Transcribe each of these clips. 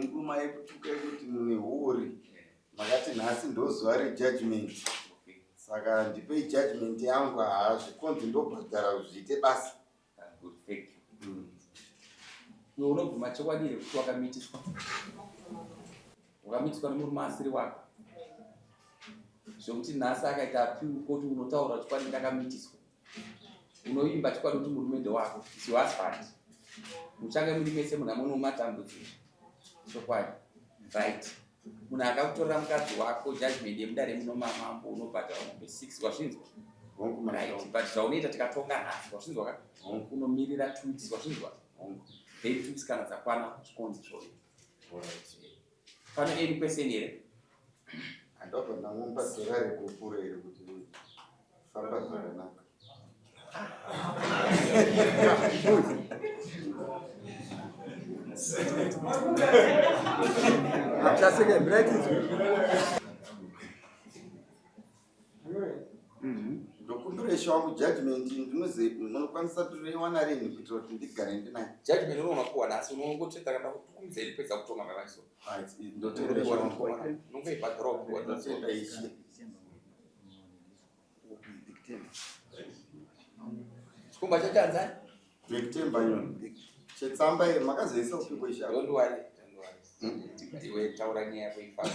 muduma yekutuka kuti mune huri makati nhasi ndozuva rejudgment saka ndipei judgment yangu hazvikonzi ndobhadhara kuzviite basa. unobvuma chokwadi here kuti wakamitiswa nemurume asiri wako zvokuti nhasi akaita apiwi koti unotaura chokwadi ndakamitiswa unoimba chokwadi kuti murume ndewako siwasband muchange muri mese munamwe matambudziko chokwadi right. Munhu akakutorera mukadzi wako judgment yemuda remunomamambo unobhadhara mombe 6 wasvinzwa right. But zvaunoita tikatonga nhasi wasvinzwa ka unomirira 2 weeks wasvinzwa then 2 weeks kana dzakwana zvikonzi zvoita pana any question here andopa ndamumba zera rekupura here kuti famba zvakanaka. ndokumbira wangu judgment ndinokwanisa kuiwana rini kuitira kuti ndigare ndinayo judgment unoona kuwana asi unongoteta kana kutukumidza ilipedza kutonga mavaiso ndotoibhadhara kuwatenda ichi chikomba chachanzani nekutemba nyoni chetsamba here makazoisa upipo ishaka ndondwari iwe taura nyaya yako ifaa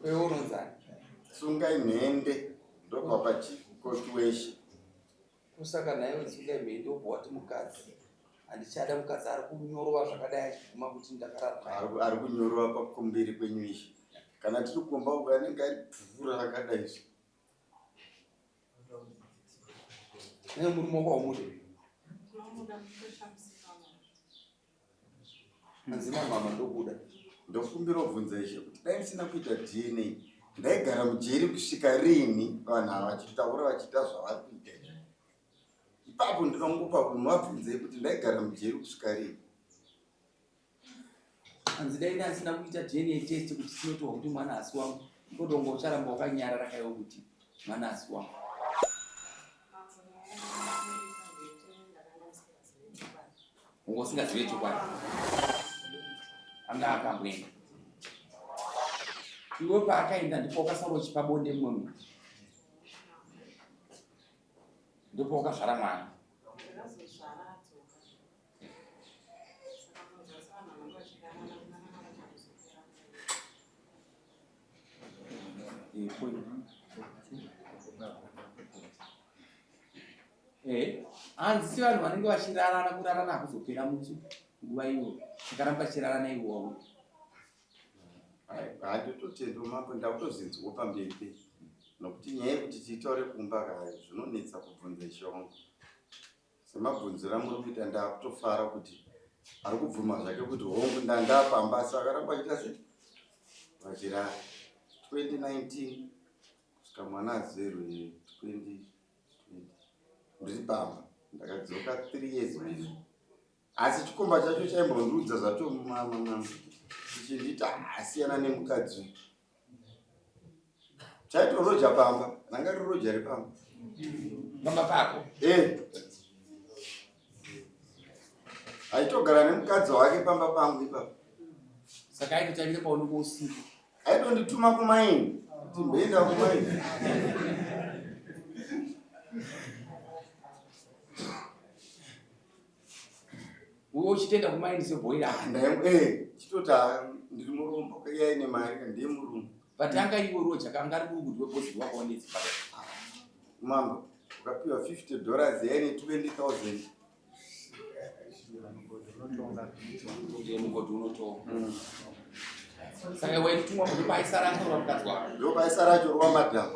kwewe unonzani sungai nhende ndobva pachikoti weshe kusaka naiwe sungai mhende wobva wati mukadzi handichada mukadzi ari kunyorwa zvakadai achiguma kuti ndakararwa ari kunyorwa pakumberi kwenyu ishe kana tiri kuomba uko anenge ari bvura rakadaizvo nemurume wakwaumude anzima mama ndokuda ndofumbira kubvunza ishe kuti dai ndisina kuita DNA ndaigara mujeri kusvika rini vanhu ava vachitaura vachiita zvavari kuita ipapo ndinongopa mabvunzei kuti ndaigara mujeri kusvika rini hanzi dai ndasina kuita DNA test kuti tinotowa kuti mwana asi wangu ndotongo ucharamba wakanyarara kaiwo kuti mwana asi wangu ungosingazive chokwadi anga akambwenda iwe paakaenda ndipo wakasaura uchipabonde mumwe munhu ndipo wakazvara mwana hanzi si vanhu vanenge vachirarana kurarana hakuzopera mutsu nguva iyo chikaramba chirarana iwowo handitotendo mapo ndakutozinzwa pamberi pe nokuti nyaya yekuti tiitaure kumba kaya zvinonetsa kubvunza ishongo semabvunziro amuri kuita ndakutofara kuti ari kubvuma zvake kuti hongu ndandapamba asi akaramba achiita sei vachirara 2019 kusvika mwana azerwe 2020 ndiri pamba ndakadzoka 3 years before asi chikomba chacho chaimbondiudza zvacho chichindita asiyana nemukadzi chaitoroja pamba nanga roroja repamba pamba pako aitogara nemukadzi wake pamba pangu ipapo saka aitotarire paunenge usiku aitondituma kumaini kuti mbeenda kumaini uwe uchitenda kumaini sebhoira chitoti ndiri murombo yaine mari ndiye murume patanga iwe roja kanga ari kuti webhosi wako wanetsi mambo ukapiwa $50 yaine 20,000 mugodi unotonga saka waitumwa kuti paisara atora mukadzi wako ndo paisara acho rwa madhamu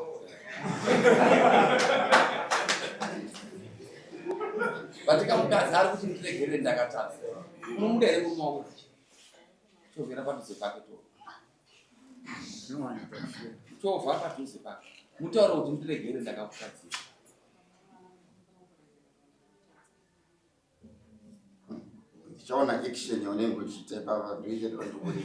vatika mukadzi ari kuti ndiregerere ndakatadza unomuda here murume wako chovhera padhuze pake chovha padhuze pake mutaura kuti ndiregere ndakakutadzira ndichaona action yaunenge uchiita pava ndoite ndondokuri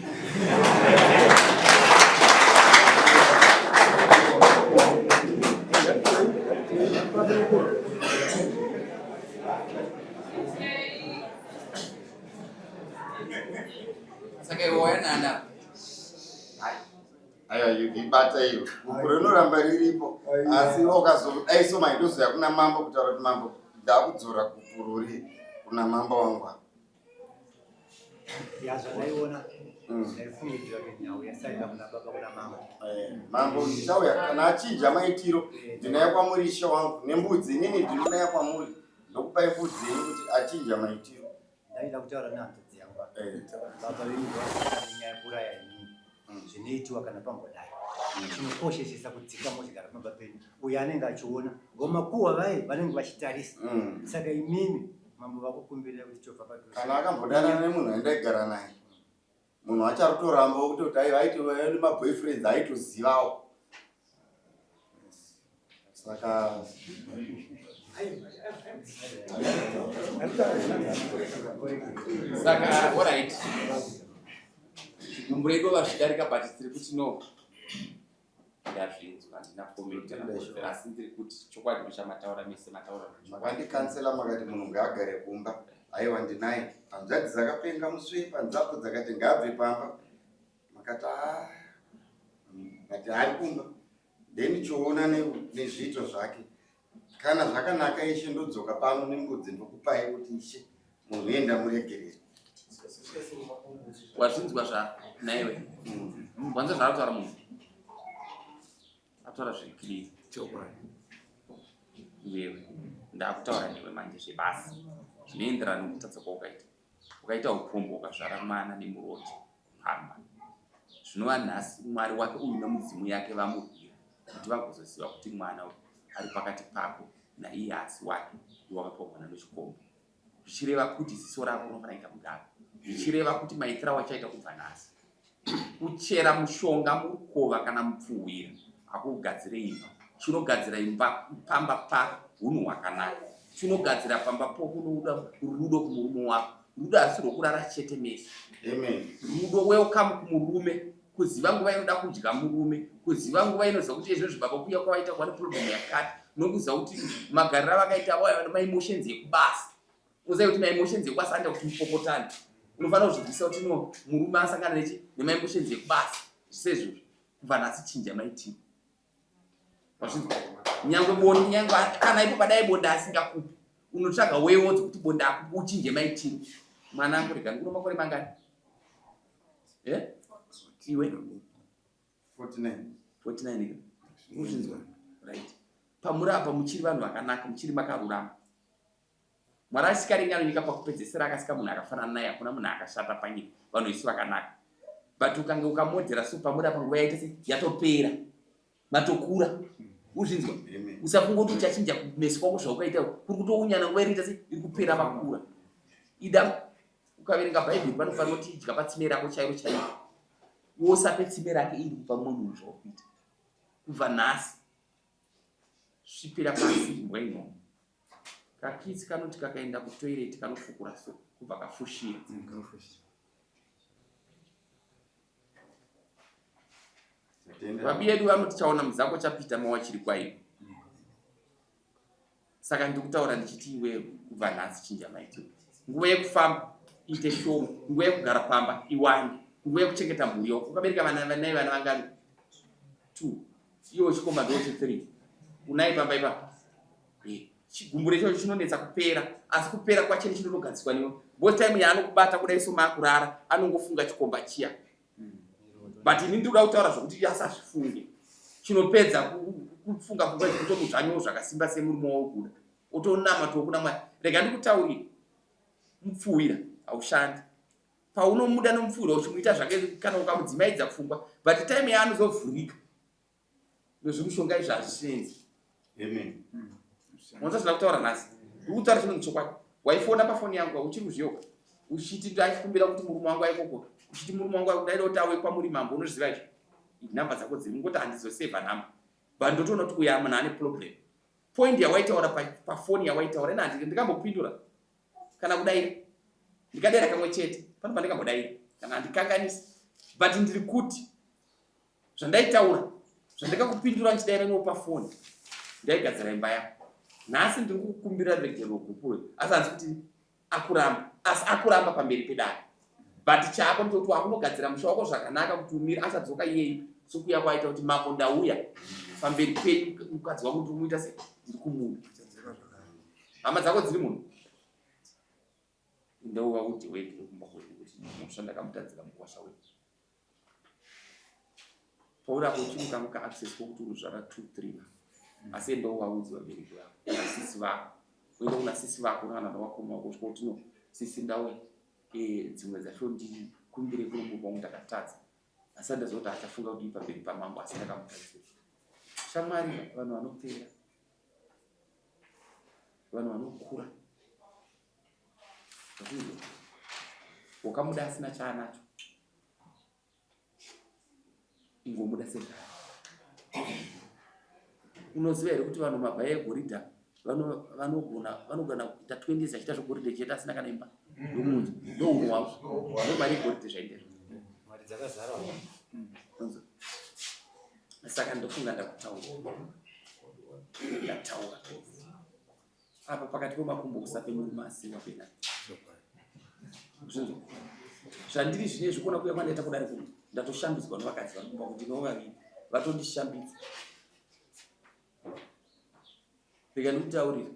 nana. Aya ibata iyo. Kurinoramba riripo. Asi okazo aiso maidozo yakuna mambo kutaura kuti mambo ndakudzora kupururi kuna mambo wangu. Yazvaiona ndaifungidzira kuti nhau yasaita kuna baba kuna mama. Mambo ndichauya kana achinja maitiro ndinaya kwamuri ishe wangu nembudzi inini ndinonaya kwamuri ndokupai mbudzi kuti achinja maitiro. Ndaida kutaura nehanzvadzi yangu baba venyu nyaya kuraya inini zvinoitwa kana pambodai chinokoshesesa kudzika motikari pamba penyu uyo anenge achiona ngomakuhwa vai vanenge vachitarisa saka imimi mambo vakukumbirira kuti chobva padhuze kana akambodanana nemunhu andaigara naye munhu acharutoramba kuti aiti maboyfriends aitozivawo saka alright. Mumburedo vashidarika but tiri kuti no. Ndazvinzwa ndina comment na asi ndiri kuti chokwadi kuchamataura mese mataura. Makandikansela makati munhu ngaagare kumba. Aiwa ndinaye. Hanzvadzi dzakapenga muswepa nzapo dzakati ngabve pamba. Makati ngati ari kumba. Then choona nezviito zvake. Kana zvakanaka ishe ndodzoka pano nembudzi ndokupai kuti ishe munhu enda muregerere. Wazvinzwa zva naiwe. Wanza zvakataura munhu. Ataura zviri clear. Chokwadi. Yewe ndakutaura newe manje zvebasa. Zvinoenderana nekutadza kwaukaita. Ukaita ukombo ukazvara mwana nemuroti hamba. Zvinova nhasi mwari wake uyu nemudzimu yake vamurwira kuti vagozoziva kuti mwana ari pakati pako naiye asi wake iwakapa mwana nechikombo. Zvichireva kuti ziso rako unofanira kuita kudaro. Zvichireva kuti maitira wachaita kubva nhasi. Kuchera mushonga murukova kana mupfuwira hakugadzire imba. Chinogadzira imba pamba pahunhu hwakanaka. Chinogadzira pamba pokunoda rudo kumurume wako. Rudo asi rwokurara chete mese. Amen. Rudo welcome kumurume. Kuziva nguva inoda kudya murume. Kuziva nguva inoziva kuti izvo zvibaba kuya kwavaita kwani problem yakati. Nokuziva kuti magariro vakaita vaya maimotions ekubasa. Uziva kuti maimotions ekubasa anda kuti mupopotani. Unofanira kuzvibvisa kuti no murume asangana nemaimotions ekubasa. Sezvo kubva nhasi chinja maitiro. Nyangwe bondi nyangwe kana ipo padai bonda asingakupi. Unotsvaga wewo kuti bonda akupi uchinje maitiro. Mwana wangu rega nguro makore mangani? Iwe 49 uzvinzwa right. Pamurapa muchiri vanhu vakanaka, muchiri makarurama. Mwari asikaringa nyika pakupedzesera akasika munhu akafanana naye, hakuna munhu akashata panyika. Vanhu isi vakanaka. But ukange ukamodhera so pamurapa nguva yaita yatopera. Matokura. Uzvinzwa. Usafungoti uchachinja kumeso kwako zvaukaita kuri kutounyana nguva iriita iri kupera makura. Ida ukaverenga bhaibheri panofanira kuti idya patsime rako chairo chairo. Wosape tsime rake iri kupa mumwe munhu zvaukuita. Kubva nhasi svipira pasi imbwa ino. Kakitsi kanoti kakaenda kutoireti kanofukura so kubva kafushira. Babi yedu vanoti chaona muzako chapita mawachiri kwaivo. Saka ndikutaura ndichiti iwe kubva nhasi chinja maitiro. Nguva yekufamba ite shoma, nguva yekugara pamba iwande, nguva yekuchengeta mhuri yako. Ukabereka vana vangani 2, iwo chikomba ndo 3. Unai pamba ipa. Chigumbure chacho chinonetsa kupera, asi kupera kwachene chinogadzikwa newe. Both time yaanokubata kudai soma akurara, anongofunga chikomba chiya. But ini ndikuda kutaura zvokuti asazvifunge. Chinopedza kufunga funga kuti zvanyoro zvakasimba semurume wawokuda. Utonama tokuna mwari. Rega ndikutaurire. Mupfuwira aushandi. Paunomuda nomupfuwira uchimuita zvake kana ukamudzimaidza pfungwa. But time yaanozovhurika. Nezvimushonga izvi hazvisenzi. Amen. Mwanza zvakutaura nhasi. Ndikutaura chinhu chokwadi. Waifona pafoni yangu uchiri kuzviyoka. Uchiti ndachikumbira kuti murume wangu aikoko. Uchiti murume wangu ndaida kuti awe kwamuri mambo unozviziva izvo. Namba dzako dziri ngoti handizoseva namba. But ndotoona kuti uya munhu ane problem. Point yawaitaura pafoni yawaitaura ina ndikambopindura. Kana kudaira. Ndikadaira kamwe chete. Pano pandingambodaira. Kana ndikanganisa. But ndiri kuti zvandaitaura zvandakakupindura nchidaira newo pafoni. Ndaigadzira imba yako. Nhasi ndiri kukumbira regero gukuru. Asi hanzi kuti akuramba. Asi akuramba pamberi pedare. but chako ndoti wakunogadzira musha wako zvakanaka kuti umire achadzoka iyeyi sokuya kwaita kuti mako ndauya pamberi penyu mukadzi wako kuti umuita sei ndiri kumunhu hama dzako dziri munhu ndouva kuti wege kumba kwedu kuti musha ndakamutadzira mukwasha wedu paurapo uchimukamuka access kokuti unozvara 2-3 asi ndouvaudzi vabereki vako nasisi vako uenda kuna sisi vako navana vakoma vako kusvika kuti no sisi ndauya dzimwe dzacho ndikumbire kune munhu wangu ndakatadza asi ndazoti achafunga kuti pamberi pamambo asi ndakamutadzira shamwari vanhu vanopera vanhu vanokura wakamuda asina chaanacho ingomuda segara unoziva here kuti vanhu mabhaya egoridha vanogona kuita 20 years achiita zvegoridhe chete asina kana imba yomunhu ndounhu wavo nomari yegoridhe zvaindero mari dzakazara saka ndofunga ndataura apa pakati pemakumbo kusapenyuri masiva pena zvandiri zvinezvi kuona kuya kwandaita kudari kuti ndatoshambidzwa nevakadzi vanomba kuti novaviri vatondishambidza rega ndikutaurira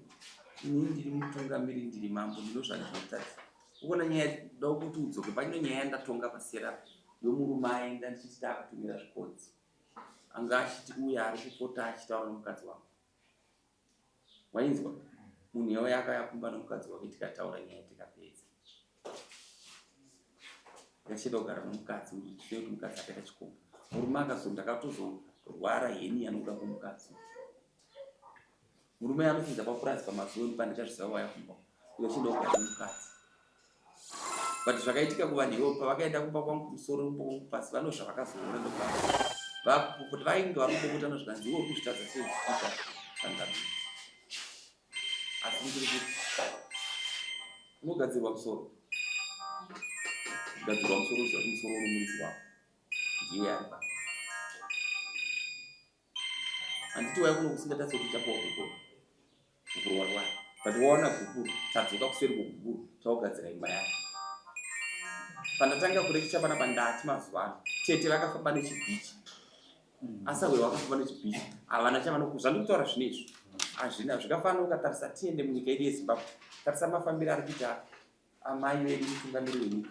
ini ndiri mutungamiri ndiri mambo ndinozvandinotarisa ukuona nyaya da kuti udzoke panyino nyaya yandatonga pasera yomurume aenda ndichiti akatumira zvikodzi anga achiti uya ari kupota achitaura nomukadzi wako wainzwa munhu yavo yakayakumba nomukadzi wake tikataura nyaya tikapedza yachida kugara nomukadzi kuti mukadzi akaita chikomba murume akazonda akatozorwara heni yanokuda kwomukadzi murume anofunza papurazi pamazuva pandikazviziva wayakumba yachida kugara nomukadzi but zvakaitika kuvanhu ivo pavakaenda kumba kwangu musoro pasi vano zvavakazoona kuti vainge varikubotana zvikanzi ivo kuzvitadza sezviita kangamiri asi ndiri kuti unogadzirwa musoro kugadzirwa musoro uziva kuti musoro unomurisi wako ndiye ari baba handiti waya kuno kusingatatsa kuti chapawa guguru guguru warwara but waona guguru tadzoka kuseri kweguguru taugadzira imba yako pandatanga kurekicha pana pandati mazuva ano tete vakafamba nechibhichi asawe vakafamba nechibhichi havana chavanokuzva ndikutaura zvinezvi hazvina zvikafanira ukatarisa tiende munyika yedu yezimbabwe tarisa mafambiro ari kuita amai vedu mutungamiri wenyika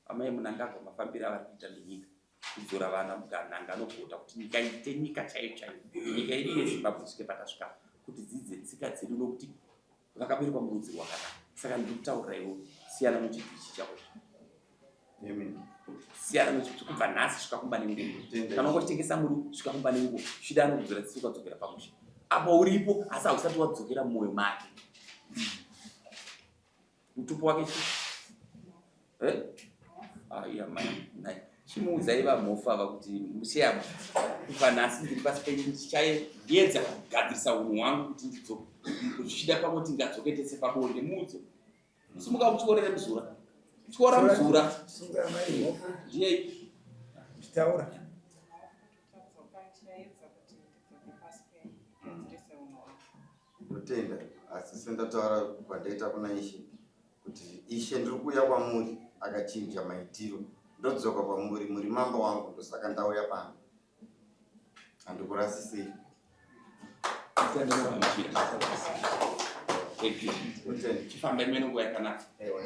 amai munangagwa mafambiro avari kuita nenyika kudzora vana mukananga anogota kuti nyika iite nyika chaiyo chaiyo nyika yedu yezimbabwe kusvike patasvika kuti dzidze tsika dzedu nokuti vakaberekwa murudzi rwakanaka saka ndiri kutaurira iwo siyana muchibhichi chako siyana nokuti kubva nhasi svika kumba nenguva kana ungotengesa muri svika kumba nenguva shida anokudzora tsisi ukadzokera pamusha apa uripo asi hausati wadzokera mumwoyo make mutupo wake aiya mai chimuudzai vamhofu ava kuti musheyama kubva nhasi ndiri pasi penyu ndichaedza kugadzirisa unhu hwangu kuti ndidzoke zvichida pamoti ngadzoketese pabonde mudzo simuka muchiorere muzura chiora muzura ndiyei Taura. Ndotenda asi sendataura kwandaita kuna Ishe kuti Ishe ndiri kuuya kwamuri akachinja maitiro ndodzoka kwamuri muri mambo wangu ndosaka ndauya pano handikurasisei chifamba imene nguva yakanaka Ewa,